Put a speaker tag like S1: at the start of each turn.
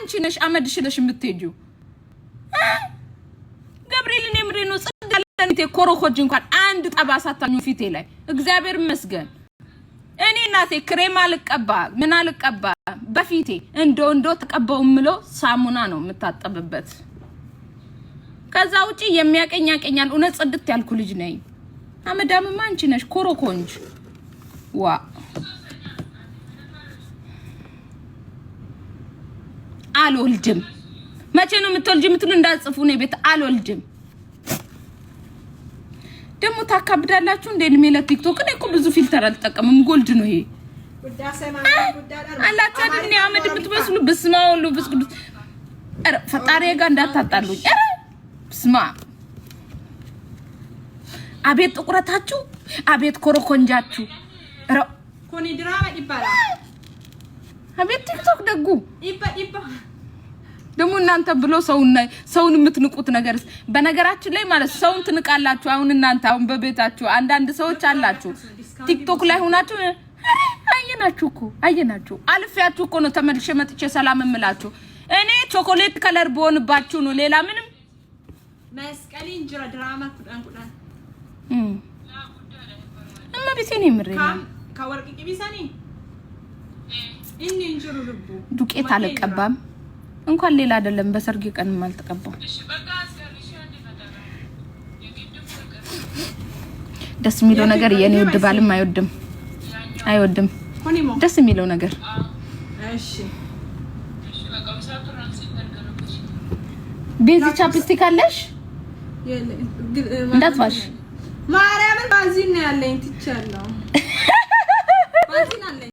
S1: አንቺ ነሽ አመድሽለሽ የምትሄጂው ገብርኤልን የምሬ ነው ጽዳለንቴ ኮሮኮጅ እንኳን አንድ ጠባሳ ታኙ ፊቴ ላይ እግዚአብሔር ይመስገን እኔ እናቴ ክሬም አልቀባ ምን አልቀባ በፊቴ እንዶ ተቀባውምሎ ሳሙና ነው የምታጠብበት ከዛ ውጪ የሚያቀኛቀኛል ኡነ ጽድት ያልኩ ልጅ ነኝ አመዳምማ አንቺ ነሽ ኮሮኮንጅ ዋ አልወልድም መቼ ነው የምትወልጂ ምትሉ እንዳጽፉ ነው ቤት አልወልድም ደሞ ታካብዳላችሁ እንደ እድሜ ለቲክቶክ እኔ እኮ ብዙ ፊልተር አልተጠቀምም ጎልድ ነው ይሄ ጉዳሴ ማለት ጉዳዳር አላታድኒ አመድ ብትበስሉ በስማውሉ በስቅዱስ አረ ፈጣሪ ጋር እንዳታጣሉኝ አረ ስማ አቤት ጥቁረታችሁ አቤት ኮሮኮንጃችሁ አረ ኮኒ ድራማ ይባላል አቤት ቲክቶክ ደጉ ይባ ደሞ እናንተ ብሎ ሰውን የምትንቁት ነገርስ በነገራችን ላይ ማለት ሰውን ትንቃላችሁ አሁን እናንተ አሁን በቤታችሁ አንዳንድ ሰዎች አላችሁ ቲክቶክ ላይ ሆናችሁ አየናችሁ አልፊያችሁ እኮ ነው ተመልሼ መጥቼ ሰላም እምላችሁ እኔ ቾኮሌት ከለር ቦንባችሁ ነው ሌላ ምንም መስቀል እንጀራ ድራማ ቁዳን እማ ቢሰኒ ምሬ ካወርቅ ቢሰኒ እንጀሩ ልቡ ዱቄት አልቀባም እንኳን ሌላ አይደለም በሰርግ ቀን ማልተቀባው ደስ የሚለው ነገር የኔ ውድ ባልም አይወድም ደስ የሚለው ነገር እሺ ቤዚ ቻፕስቲክ አለሽ እንዳትዋሽ ማርያምን ባንዚን ነው ያለኝ ትቻለሁ ባንዚን አለኝ